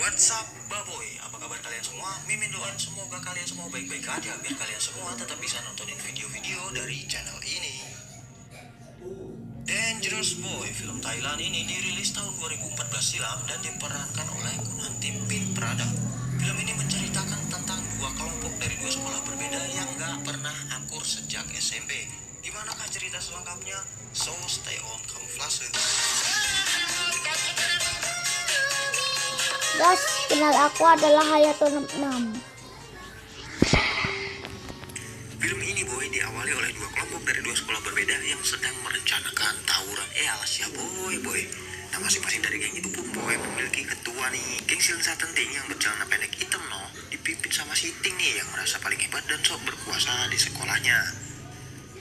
What's up, baboy? Apa kabar kalian semua? Mimin doain semoga kalian semua baik-baik aja biar kalian semua tetap bisa nontonin video-video dari channel ini. Dangerous Boy, film Thailand ini dirilis tahun 2014 silam dan diperankan oleh Kunantim Pin Prada. Film ini menceritakan tentang dua kelompok dari dua sekolah berbeda yang gak pernah akur sejak SMP. Gimanakah cerita selengkapnya? So stay on Kamuflase. Guys, kenal aku adalah Hayato 66. Film ini boy diawali oleh dua kelompok dari dua sekolah berbeda yang sedang merencanakan tawuran. Alas ya boy. Nah masing-masing dari geng itu pun boy memiliki ketua nih. Geng Silensa Tenting yang bercelana pendek hitam dipimpin sama si Ting nih yang merasa paling hebat dan sok berkuasa di sekolahnya.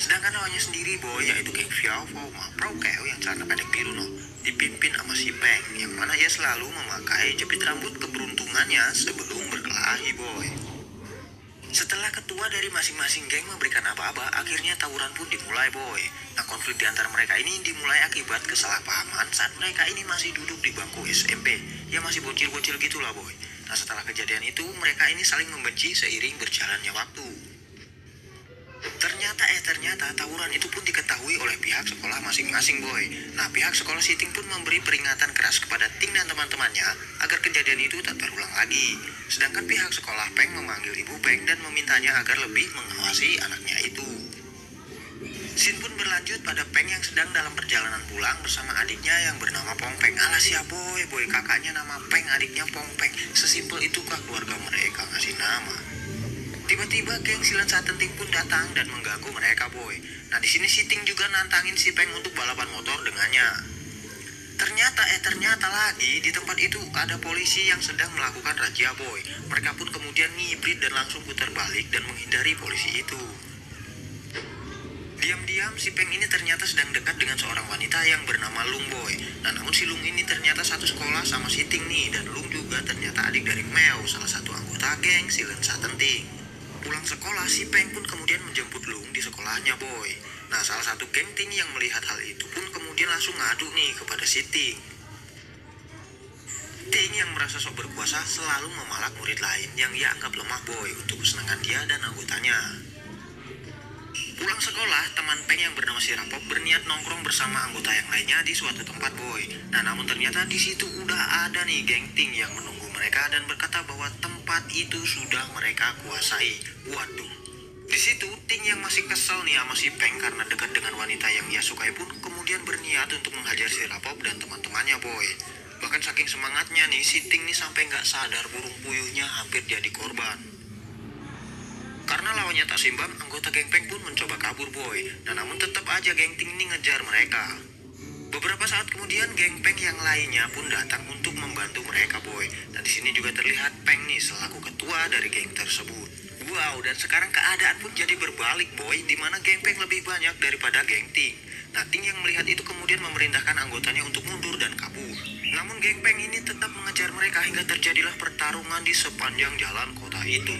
Sedangkan lawannya sendiri boy yaitu geng Viao Ma Prokeo yang celana pendek biru dipimpin sama si Peng yang mana ia selalu memakai jepit rambut keberuntungannya sebelum berkelahi boy. Setelah ketua dari masing-masing geng memberikan aba-aba, akhirnya tawuran pun dimulai boy. Nah konflik di antara mereka ini dimulai akibat kesalahpahaman saat mereka ini masih duduk di bangku SMP. Ya masih bocil-bocil gitulah boy. Nah setelah kejadian itu mereka ini saling membenci seiring berjalannya waktu. Ternyata tawuran itu pun diketahui oleh pihak sekolah masing-masing boy. Nah pihak sekolah si Ting pun memberi peringatan keras kepada Ting dan teman-temannya agar kejadian itu tak terulang lagi. Sedangkan pihak sekolah Peng memanggil ibu Peng dan memintanya agar lebih mengawasi anaknya itu. Scene pun berlanjut pada Peng yang sedang dalam perjalanan pulang bersama adiknya yang bernama Pong Peng. Alas ya boy, kakaknya nama Peng, adiknya Pong Peng. Sesimpel itukah keluarga mereka ngasih nama? Tiba-tiba geng Silensa Tenting pun datang dan mengganggu mereka boy. Nah di sini si Ting juga nantangin si Peng untuk balapan motor dengannya. Ternyata lagi di tempat itu ada polisi yang sedang melakukan razia boy. Mereka pun kemudian ngibrit dan langsung putar balik dan menghindari polisi itu. Diam-diam si Peng ini ternyata sedang dekat dengan seorang wanita yang bernama Lung boy. Nah namun si Lung ini ternyata satu sekolah sama si Ting nih. Dan Lung juga ternyata adik dari Meo, salah satu anggota geng Silensa Tenting. Pulang sekolah, si Peng pun kemudian menjemput Lung di sekolahnya boy. Nah salah satu geng Ting yang melihat hal itu pun kemudian langsung ngadu nih kepada si Ting. Ting yang merasa sok berkuasa selalu memalak murid lain yang ia anggap lemah boy untuk kesenangan dia dan anggotanya. Pulang sekolah, teman Peng yang bernama si Rapop berniat nongkrong bersama anggota yang lainnya di suatu tempat boy. Nah namun ternyata di situ udah ada nih geng Ting yang menunggu mereka dan berkata bahwa tempat itu sudah mereka kuasai. Waduh. Di situ Ting yang masih kesel nih sama si Peng karena dekat dengan wanita yang ia sukai pun kemudian berniat untuk menghajar si Rapop dan teman-temannya boy. Bahkan saking semangatnya nih si Ting nih sampai nggak sadar burung puyuhnya hampir jadi korban. Karena lawannya tak seimbang, anggota geng Peng pun mencoba kabur boy. Nah namun tetap aja geng Ting ini ngejar mereka. Beberapa saat kemudian geng Peng yang lainnya pun datang untuk membantu mereka boy. Dan di sini juga terlihat Peng nih selaku ketua dari geng tersebut. Wow, dan sekarang keadaan pun jadi berbalik boy, di mana geng Peng lebih banyak daripada geng Ting. Nah Ting yang melihat itu kemudian memerintahkan anggotanya untuk mundur dan kabur. Namun geng Peng ini tetap mengejar mereka hingga terjadilah pertarungan di sepanjang jalan kota itu.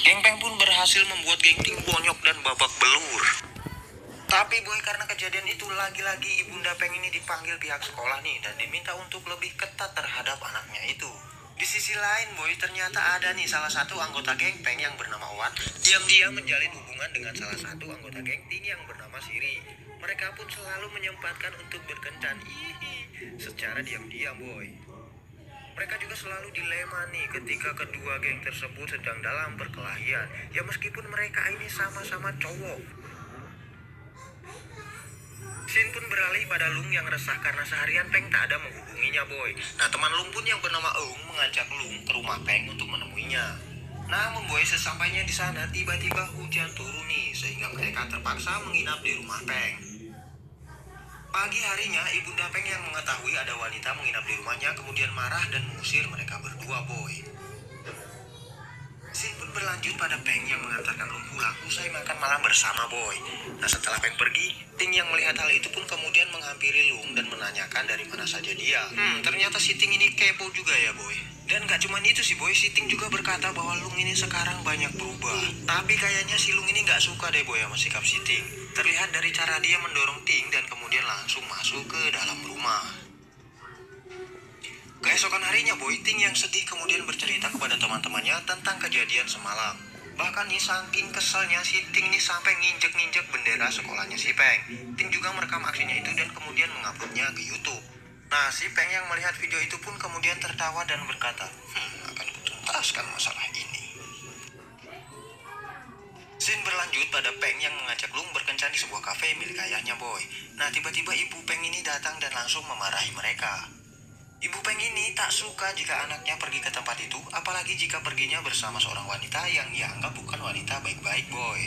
Geng Peng pun berhasil membuat geng Ting bonyok dan babak belur. Tapi boy karena kejadian itu lagi-lagi ibunda Peng ini dipanggil pihak sekolah nih dan diminta untuk lebih ketat terhadap anaknya itu. Di sisi lain boy ternyata ada nih salah satu anggota geng Peng yang bernama Wan diam-diam menjalin hubungan dengan salah satu anggota geng Ting yang bernama Siri. Mereka pun selalu menyempatkan untuk berkencan secara diam-diam boy. Mereka juga selalu dilema nih ketika kedua geng tersebut sedang dalam perkelahian. Ya meskipun mereka ini sama-sama cowok. Scene pun beralih pada Lung yang resah karena seharian Peng tak ada menghubunginya boy. Nah teman Lung pun yang bernama Eung mengajak Lung ke rumah Peng untuk menemuinya. Namun boy sesampainya di sana tiba-tiba hujan turun nih sehingga mereka terpaksa menginap di rumah Peng. Pagi harinya, ibunda Peng yang mengetahui ada wanita menginap di rumahnya kemudian marah dan mengusir mereka berdua boy. Scene pun berlanjut pada Peng yang mengantarkan Lung pulang usai makan malam bersama boy. Nah setelah Peng pergi, Ting yang melihat hal itu pun kemudian menghampiri Lung dan menanyakan dari mana saja dia. Ternyata si Ting ini kepo juga ya boy. Dan gak cuman itu sih boy, si Ting juga berkata bahwa Lung ini sekarang banyak berubah. Tapi kayaknya si Lung ini gak suka deh boy sama sikap si Ting. Terlihat dari cara dia mendorong Ting dan kemudian langsung masuk ke dalam rumah. Keesokan harinya boy, Ting yang sedih kemudian bercerita kepada teman-temannya tentang kejadian semalam. Bahkan nih saking keselnya si Ting nih sampai nginjek-nginjek bendera sekolahnya si Peng. Ting juga merekam aksinya itu dan kemudian menguploadnya ke YouTube. Nah, si Peng yang melihat video itu pun kemudian tertawa dan berkata, akan kutuntaskan masalah ini. Scene berlanjut pada Peng yang mengajak Lung berkencan di sebuah kafe milik ayahnya boy. Nah, tiba-tiba ibu Peng ini datang dan langsung memarahi mereka. Ibu Peng ini tak suka jika anaknya pergi ke tempat itu, apalagi jika perginya bersama seorang wanita yang ia anggap bukan wanita baik-baik boy.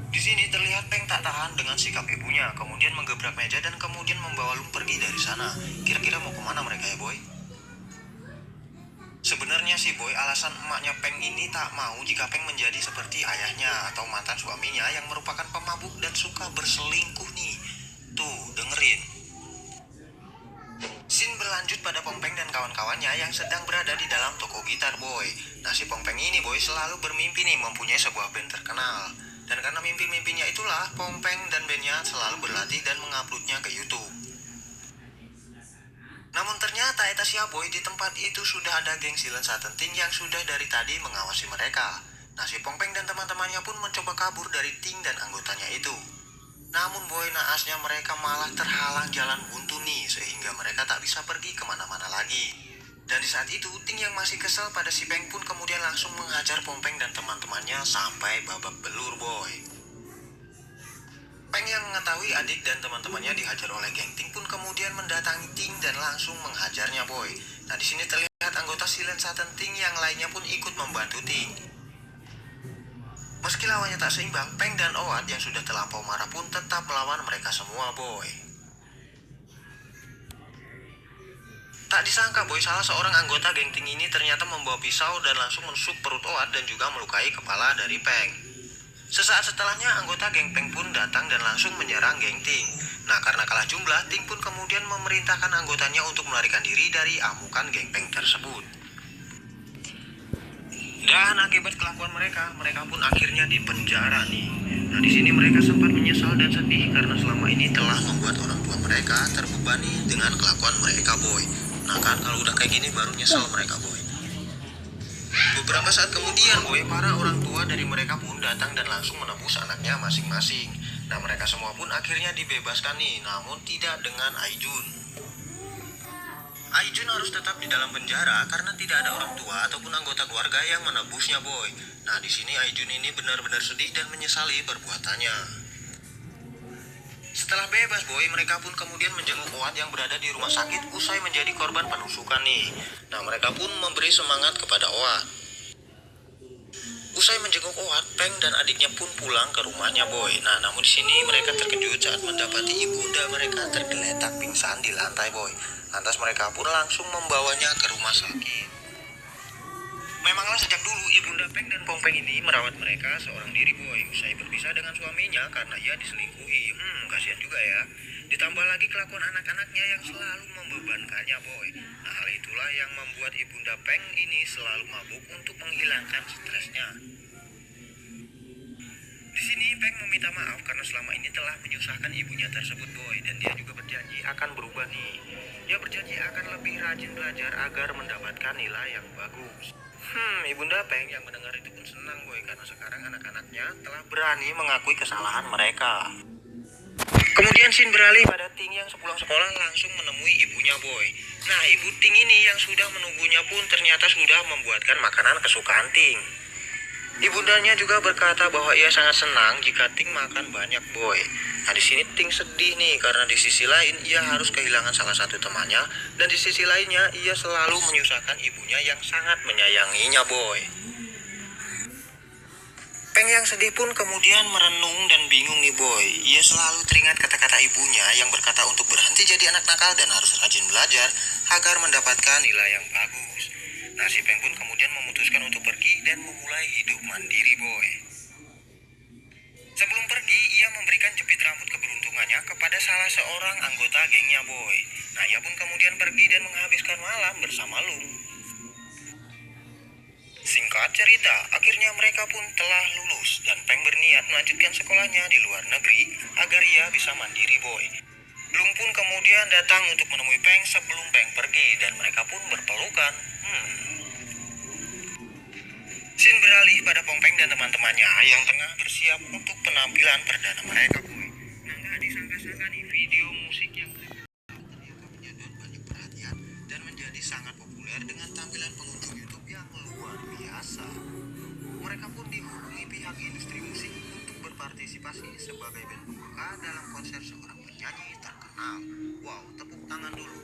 Di sini terlihat Peng tak tahan dengan sikap ibunya, kemudian menggebrak meja dan kemudian membawa Lung pergi dari sana. Kira-kira mau kemana mereka ya boy? Sebenarnya sih boy, alasan emaknya Peng ini tak mau jika Peng menjadi seperti ayahnya atau mantan suaminya yang merupakan pemabuk dan suka berselingkuh nih. Tuh, dengerin. Scene berlanjut pada Peng dan kawan-kawannya yang sedang berada di dalam toko gitar boy. Nah si Peng ini boy selalu bermimpi nih mempunyai sebuah band terkenal. Dan karena mimpi-mimpinya itulah Peng dan bandnya selalu berlatih dan menguploadnya ke YouTube. Namun ternyata eta sia boy, di tempat itu sudah ada geng Silent Ting yang sudah dari tadi mengawasi mereka. Nah si Peng dan teman-temannya pun mencoba kabur dari Ting dan anggotanya itu. Namun boy, naasnya mereka malah terhalang jalan buntu nih, sehingga mereka tak bisa pergi kemana-mana lagi. Dan di saat itu, Ting yang masih kesal pada si Peng pun kemudian langsung menghajar Peng dan teman-temannya sampai babak belur boy. Peng yang mengetahui adik dan teman-temannya dihajar oleh geng Ting pun kemudian mendatangi Ting dan langsung menghajarnya boy. Nah di sini terlihat anggota Silent Ting yang lainnya pun ikut membantu Ting. Meski lawannya tak seimbang, Peng dan Owat yang sudah terlampau marah pun tetap melawan mereka semua boy. Tak disangka boy, salah seorang anggota geng Ting ini ternyata membawa pisau dan langsung menusuk perut Owat dan juga melukai kepala dari Peng. Sesaat setelahnya anggota geng Peng pun datang dan langsung menyerang geng Ting. Nah karena kalah jumlah, Ting pun kemudian memerintahkan anggotanya untuk melarikan diri dari amukan geng Peng tersebut. Dan akibat kelakuan mereka pun akhirnya dipenjara nih. Nah di sini mereka sempat menyesal dan sedih karena selama ini telah membuat orang tua mereka terbebani dengan kelakuan mereka boy. Nah kan kalau udah kayak gini baru nyesel mereka boy. Beberapa saat kemudian boy, para orang tua dari mereka pun datang dan langsung menebus anaknya masing-masing. Nah mereka semua pun akhirnya dibebaskan nih, namun tidak dengan Aijun. Aijun harus tetap di dalam penjara karena tidak ada orang tua ataupun anggota keluarga yang menebusnya boy. Nah di sini Aijun ini benar-benar sedih dan menyesali perbuatannya. Setelah bebas boy, mereka pun kemudian menjenguk Owat yang berada di rumah sakit usai menjadi korban penusukan nih. Nah mereka pun memberi semangat kepada Owat. Usai menjenguk Owat, Peng dan adiknya pun pulang ke rumahnya boy. Nah namun di sini mereka terkejut saat mendapati ibunda mereka tergeletak pingsan di lantai boy. Lantas mereka pun langsung membawanya ke rumah sakit. Memanglah sejak dulu ibunda Peng dan Peng ini merawat mereka seorang diri boy. Usai berpisah dengan suaminya karena ia diselingkuhi. Kasihan juga ya. Ditambah lagi kelakuan anak-anaknya yang selalu membebankannya boy. Nah hal itulah yang membuat ibunda Peng ini selalu mabuk untuk menghilangkan stresnya. Di sini Peng meminta maaf karena selama ini telah menyusahkan ibunya tersebut boy, dan dia juga berjanji akan berubah nih. Dia berjanji akan lebih rajin belajar agar mendapatkan nilai yang bagus. Ibunda Peng yang mendengar itu pun senang boy karena sekarang anak-anaknya telah berani mengakui kesalahan mereka. Kemudian Sin beralih pada Ting yang sepulang sekolah langsung menemui ibunya boy. Nah ibu Ting ini yang sudah menunggunya pun ternyata sudah membuatkan makanan kesukaan Ting. Ibundanya juga berkata bahwa ia sangat senang jika Ting makan banyak boy. Nah di sini Ting sedih nih karena di sisi lain ia harus kehilangan salah satu temannya dan di sisi lainnya ia selalu menyusahkan ibunya yang sangat menyayanginya boy. Peng yang sedih pun kemudian merenung dan bingung nih boy. Ia selalu teringat kata-kata ibunya yang berkata untuk berhenti jadi anak nakal dan harus rajin belajar agar mendapatkan nilai yang bagus. Nah si Peng pun kemudian memutuskan untuk pergi dan memulai hidup mandiri boy. Sebelum pergi, ia memberikan jepit rambut keberuntungannya kepada salah seorang anggota gengnya boy. Nah ia pun kemudian pergi dan menghabiskan malam bersama Lung. Singkat cerita, akhirnya mereka pun telah lulus dan Peng berniat melanjutkan sekolahnya di luar negeri agar ia bisa mandiri, boy. Blung pun kemudian datang untuk menemui Peng sebelum Peng pergi dan mereka pun berpelukan. Scene beralih pada Pong Peng dan teman-temannya yang tengah bersiap untuk penampilan perdana mereka, boy. Nah, nggak disangka-sangka nih, video musik yang ternyata menyedot banyak perhatian dan menjadi sangat populer dengan tampilan pengunjung YouTube yang luar biasa. Mereka pun dihubungi pihak industri musik untuk berpartisipasi sebagai band pembuka dalam konser seorang penyanyi terkenal. Wow, tepuk tangan dulu.